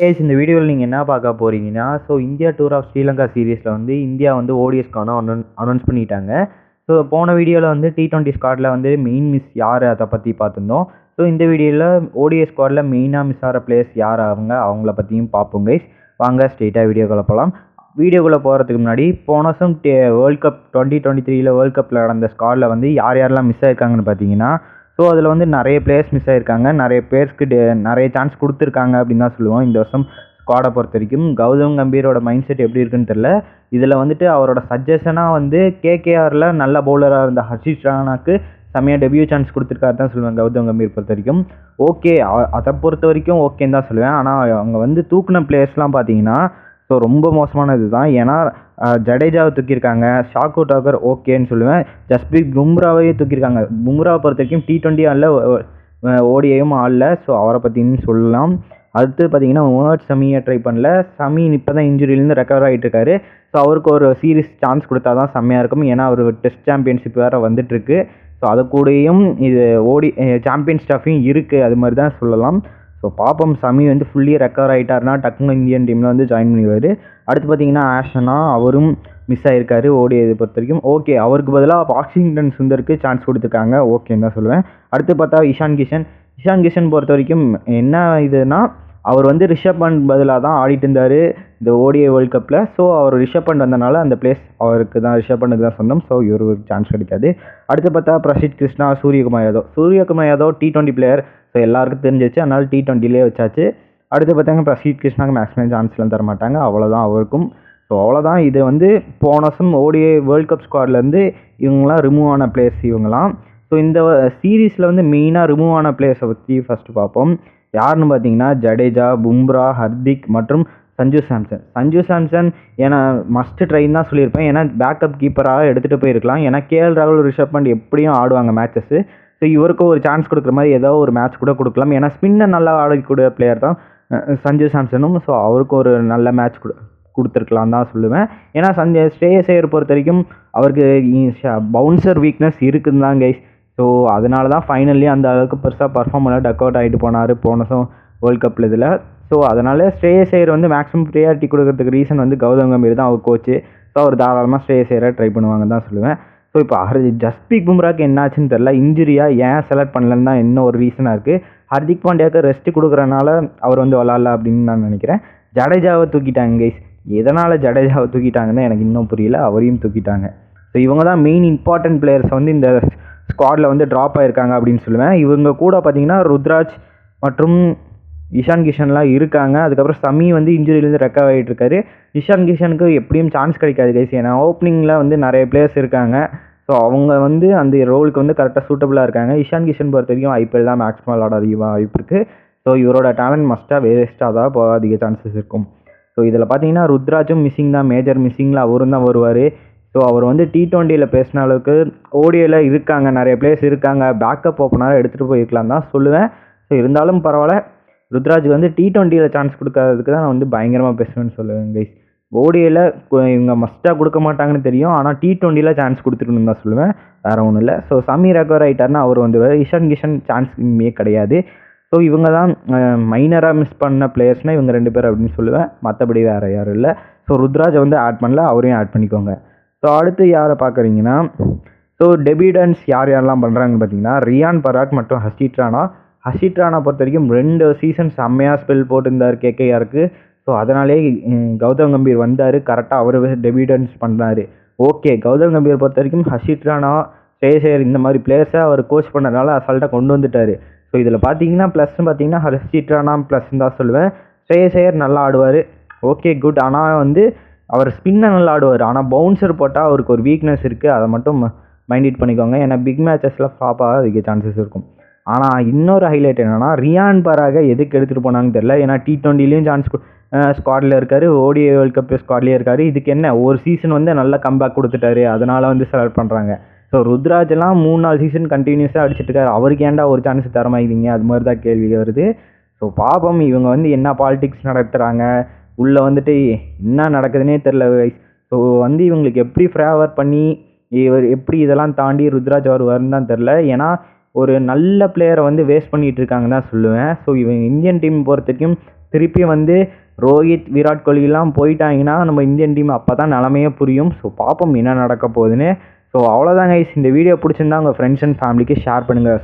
இந்த வீடியோவில் நீங்கள் என்ன பார்க்க போகிறீங்கன்னா, இந்தியா டூர் ஆஃப் ஸ்ரீலங்கா சீரீஸில் வந்து இந்தியா வந்து ஓடிஎஸ்க்கான அனௌன்ஸ் பண்ணிட்டாங்க. போன வீடியோவில் வந்து T20 ஸ்குவாடில் வந்து மெயின் மிஸ் யார் அதை பற்றி பார்த்துருந்தோம். இந்த வீடியோவில் ஓடிஎஸ் ஸ்குவாடில் மெயினாக மிஸ் ஆகிற பிளேயர்ஸ் யார் அவங்கள பற்றியும் பார்ப்போம் கைஸ். வாங்க ஸ்ட்ரெயிட்டாக வீடியோக்குள்ளே போகலாம். வீடியோக்குள்ளே போகிறதுக்கு முன்னாடி போன வருஷம் வேர்ல்ட் கப் 2023 வேர்ல்ட் கப்பில் நடந்த ஸ்குவாடில் வந்து யாரெல்லாம் மிஸ் ஆயிருக்காங்கன்னு பார்த்தீங்கன்னா, அதில் வந்து நிறைய பிளேயர்ஸ் மிஸ் ஆகிருக்காங்க. நிறைய பேர்ஸ்க்கு நிறைய சான்ஸ் கொடுத்துருக்காங்க அப்படின்னு தான் சொல்லுவோம். இந்த வருஷம் ஸ்குவாடை பொறுத்த வரைக்கும் கௌதம் கம்பீரோட மைண்ட் செட் எப்படி இருக்குன்னு தெரில. இதில் வந்துட்டு அவரோட சஜஷனாக வந்து கேகேஆரில் நல்ல பவுலராக இருந்த ஹர்ஷித் ராணாக்கு செம்மையாக டெபியூ சான்ஸ் கொடுத்துருக்காரு தான் சொல்லுவேன் கௌதம் கம்பீர் பொறுத்த வரைக்கும். ஓகே, அதை பொறுத்த வரைக்கும் ஓகேன்னு தான் சொல்லுவேன். ஆனால் அவங்க வந்து தூக்குன பிளேயர்ஸ்லாம் பார்த்தீங்கன்னா ரொம்ப மோசமானது தான். ஏன்னா ஜடேஜாவை தூக்கியிருக்காங்க, ஷாக்கு டாக்கர் ஓகேன்னு சொல்லுவேன். ஜஸ்பிரீத் பும்ராவையே தூக்கியிருக்காங்க. பும்ராவை பொறுத்த வரைக்கும் T20 ஆடல, ஓடிஐயும் ஆடல. அவரை பற்றின்னு சொல்லலாம். அடுத்து பார்த்தீங்கன்னா முகமது ஷமியை ட்ரை பண்ணல. ஷமி இப்போ தான் இன்ஜுரியிலேருந்து ரெக்கவர் ஆகிட்டு இருக்காரு. அவருக்கு ஒரு சீரீஸ் சான்ஸ் கொடுத்தா தான் செம்மையாக இருக்கும். ஏன்னா அவர் டெஸ்ட் சாம்பியன்ஷிப் வேறு வந்துட்டுருக்கு. அது கூடயும் இது சாம்பியன்ஸ் ட்ராஃபியும் இருக்குது, அது மாதிரி தான் சொல்லலாம். பாப்போம், ஷமி வந்து ஃபுல்லி ரெக்கவர் ஆகிட்டாருனா டக்குன்னு இந்தியன் டீமில் வந்து ஜாயின் பண்ணிடுவார். அடுத்து பார்த்தீங்கன்னா ஆஷனா, அவரும் மிஸ் ஆகிருக்காரு ஓடிஐ பொறுத்த வரைக்கும். ஓகே, அவருக்கு பதிலாக வாஷிங்டன் சுந்தருக்கு சான்ஸ் கொடுத்துருக்காங்க, ஓகேன்னு தான் சொல்லுவேன். அடுத்து பார்த்தா இஷான் கிஷன் பொறுத்த வரைக்கும் என்ன இதுனா, அவர் வந்து ரிஷப் பண்ட் பதிலாக தான் ஆடிட்டு இருந்தார் இந்த ஓடிஐ வேர்ல்ட் கப்பில். அவர் ரிஷப் பண்ட் வந்தனால அந்த பிளேஸ் அவருக்கு தான், ரிஷப் பண்டுக்கு தான் சொந்தம். இவருக்கு சான்ஸ் கிடைக்காது. அடுத்து பார்த்தா பிரசித் கிருஷ்ணா, சூரியகுமார் யாதவ் T20 பிளேயர். எல்லாருக்கும் தெரிஞ்சிச்சு, அதனால T20லே வச்சாச்சு. அடுத்து பார்த்தாங்க பிரசித் கிருஷ்ணாவுக்கு மேக்ஸிமம் சான்ஸ்லாம் தர மாட்டாங்க, அவ்வளோதான் அவருக்கும். அவ்வளோதான். இது வந்து போன வருஷம் ஓடிஐ வேர்ல்ட் கப் ஸ்குவாட்லேருந்து இவங்களாம் ரிமூவ் ஆன பிளேயர்ஸ் இவங்களாம். இந்த சீரீஸில் வந்து மெயினாக ரிமூவ் ஆன பிளேயர்ஸை பற்றி ஃபஸ்ட்டு பார்ப்போம். யாருன்னு பார்த்தீங்கன்னா ஜடேஜா, பும்ரா, ஹர்திக் மற்றும் சஞ்சு சாம்சன் ஏன்னா மஸ்ட் ட்ரைன் தான் சொல்லியிருப்பேன். ஏன்னா பேக்கப் கீப்பராக எடுத்துகிட்டு போயிருக்கலாம். ஏன்னா கேஎல் ராகுல், ரிஷப் பண்ட் எப்படியும் ஆடுவாங்க மேட்சஸ்ஸு. இவருக்கும் ஒரு சான்ஸ் கொடுக்குற மாதிரி ஏதோ ஒரு மேட்ச் கூட கொடுக்கலாம். ஏன்னா ஸ்பின்னை நல்லா ஆடக்கூடிய பிளேயர் தான் சஞ்சு சாம்சனும். அவருக்கும் ஒரு நல்ல மேட்ச் கொடுத்துருக்கலாம் தான் சொல்லுவேன். ஏன்னா ஸ்ரேயஸ் ஐயர் பொறுத்த வரைக்கும் அவருக்கு பவுன்சர் வீக்னஸ் இருக்குதுன்னு தான் கைஸ். அதனால தான் ஃபைனல்லையும் அந்த அளவுக்கு பெருசாக பர்ஃபார்ம் பண்ண டக் அவுட் ஆகிட்டு போனார் போனதும் வேர்ல்ட் கப்பில் இதில். அதனால் ஸ்ரேயஸ் ஐயர் வந்து மேக்ஸிமம் ப்ரியாரிட்டி கொடுக்கறதுக்கு ரீசன் வந்து கௌதம் கம்பீர் தான், அவர் கோச்சு. அவர் தாராளமாக ஸ்ரேயஸ் ஐயரை ட்ரை பண்ணுவாங்க தான் சொல்லுவேன். இப்போ ஜஸ்பிரீத் பும்ராக்கு என்னாச்சுன்னு தெரில, இன்ஜுரியா ஏன் செலக்ட் பண்ணலன்னு தான் இன்னும் ஒரு ரீசனாக இருக்குது. ஹர்திக் பாண்டியாவுக்கு ரெஸ்ட் கொடுக்குறனால அவர் வந்து விளாட்ல அப்படின்னு நான் நினைக்கிறேன். ஜடேஜாவை தூக்கிட்டாங்க கைஸ். எதனால் ஜடேஜாவை தூக்கிட்டாங்கன்னு எனக்கு இன்னும் புரியல, அவரையும் தூக்கிட்டாங்க. இவங்க தான் மெயின் இம்பார்ட்டன்ட் பிளேயர்ஸ் வந்து இந்த ஸ்குவாடில் வந்து ட்ராப் ஆகிருக்காங்க அப்படின்னு சொல்லுவேன். இவங்க கூட பார்த்தீங்கன்னா ருத்ராஜ் மற்றும் இஷான் கிஷன்லாம் இருக்காங்க. அதுக்கப்புறம் ஷமி வந்து இன்ஜுரியிலேருந்து ரெக்கவர் ஆகிட்டு இருக்காரு. இஷான் கிஷனுக்கு எப்படியும் சான்ஸ் கிடைக்காது கைஸ். ஏன்னா ஓப்பனிங்கில் வந்து நிறைய பிளேயர்ஸ் இருக்காங்க. அவங்க வந்து அந்த ரோலுக்கு வந்து கரெக்டாக சூட்டபுளாக இருக்காங்க. இஷான் கிஷன் பொறுத்த வரைக்கும் ஐபிஎல் தான் மேக்ஸிமம் விளாட அதிக வாய்ப்பு இருக்குது. இவரோட டேலண்ட் மஸ்ட்டாக வேஸ்ட்டாக தான் போக அதிக சான்சஸ் இருக்கும். இதில் பார்த்தீங்கன்னா ருத்ராஜும் மிஸ்ஸிங் தான், மேஜர் மிஸ்ஸிங்கில் அவரும் தான் வருவார். அவர் வந்து T20யில் பேசின அளவுக்கு ஓடிஐயில் இருக்காங்க, நிறைய பிளேயர்ஸ் இருக்காங்க, பேக்கப் ஓப்பனாக எடுத்துகிட்டு போயிருக்கலாம் தான் சொல்லுவேன். இருந்தாலும் பரவாயில்ல, ருத்ராஜுக்கு வந்து T20யில் சான்ஸ் கொடுக்காததுக்கு தான் நான் வந்து பயங்கரமாக பேசுவேன்னு சொல்லுவேன் கைஸ். ஓடிஐயில் இவங்க மஸ்ட்டாக கொடுக்க மாட்டாங்கன்னு தெரியும், ஆனால் T20யில் சான்ஸ் கொடுத்துருக்கணும்னு தான் சொல்லுவேன், வேறு ஒன்றும் இல்லை. ஷமி ரெக்கவர் ஆகிட்டார்னா அவர் வந்துடுவார். இஷான் கிஷன் சான்ஸ் இனிமே கிடையாது. இவங்க தான் மைனராக மிஸ் பண்ண பிளேயர்ஸ்னால் இவங்க 2 பேர் அப்படின்னு சொல்லுவேன். மற்றபடி வேறு யாரும் இல்லை. ருத்ராஜை வந்து ஆட் பண்ணல, அவரையும் ஆட் பண்ணிக்கோங்க. அடுத்து யாரை பார்க்குறீங்கன்னா, டெபியூட்டன்ஸ் யாரெல்லாம் பண்ணுறாங்கன்னு பார்த்தீங்கன்னா ரியான் பராக் மற்றும் ஹர்ஷித் ராணா பொறுத்த வரைக்கும் 2 சீசன் செம்மையாக ஸ்பெல் போட்டிருந்தார் கேகேஆருக்கு. அதனாலே கௌதம் கம்பீர் வந்தார், கரெக்டாக அவர் டெபியூட்டன்ஸ் பண்ணார். ஓகே, கௌதம் கம்பீர் பொறுத்த வரைக்கும் ஹர்ஷித் ராணா, ஸ்ரேயஸ் ஐயர் இந்த மாதிரி பிளேயர்ஸை அவர் கோச் பண்ணனால அசால்ட்டாக கொண்டு வந்துட்டார். இதில் பார்த்தீங்கன்னா ப்ளஸ்ன்னு பார்த்தீங்கன்னா ஹர்ஷித் ராணா ப்ளஸ்ன்னு தான் சொல்லுவேன். ஸ்ரேயஸ் ஐயர் நல்லா ஆடுவார், ஓகே குட். ஆனால் வந்து அவர் ஸ்பின்னை நல்லா ஆடுவார். ஆனால் பவுன்சர் போட்டால் அவருக்கு ஒரு வீக்னஸ் இருக்குது, அதை மட்டும் மைண்ட் பண்ணிக்கோங்க. ஏன்னா பிக் மேட்சஸில் ஃப்ளாப்பாக அதிக சான்சஸ் இருக்கும். ஆனால் இன்னொரு ஹைலைட் என்னென்னா ரியான் பராகை எதுக்கு எடுத்துகிட்டு போனாங்கன்னு தெரில. ஏன்னா T20லேயும் சான்ஸ் ஸ்குவாடில் இருக்கார், ஓடிஐ வேர்ல்ட் கப் ஸ்குவாட்லேயே இருக்கார். இதுக்கு என்ன ஒரு சீசன் வந்து நல்ல கம்பேக் கொடுத்துட்டாரு, அதனால் வந்து செலக்ட் பண்ணுறாங்க. ருத்ராஜெல்லாம் 3-4 சீசன் கண்டினியூஸாக அடிச்சுட்டு இருக்காரு, அவருக்கு ஏன்டா ஒரு சான்ஸ் தரமாயிங்க, அது மாதிரி தான் கேள்வி வருது. பாப்போம் இவங்க வந்து என்ன பாலிடிக்ஸ் நடத்துகிறாங்க, உள்ளே வந்துட்டு என்ன நடக்குதுன்னே தெரில கைஸ். வந்து இவங்களுக்கு எப்படி ஃபேவர் பண்ணி இவர் எப்படி இதெல்லாம் தாண்டி ருத்ராஜ் வருவார்னு தான் தெரில. ஏன்னா ஒரு நல்ல பிளேயரை வந்து வேஸ்ட் பண்ணிகிட்டு இருக்காங்க தான் சொல்லுவேன். இவங்க இந்தியன் டீம் பொறுத்த வரைக்கும் திருப்பி வந்து ரோஹித் விராட் கோலிலாம் போயிட்டாங்கன்னா நம்ம இந்தியன் டீம் அப்போ தான் நிலமையே புரியும். ஸோ பார்ப்போம் என்ன நடக்க போகுதுன்னு. ஸோ அவ்வளோதான் கைஸ், இந்த வீடியோ பிடிச்சிருந்தா உங்கள் ஃப்ரெண்ட்ஸ் அண்ட் ஃபேமிலிக்கு ஷேர் பண்ணுங்கள்.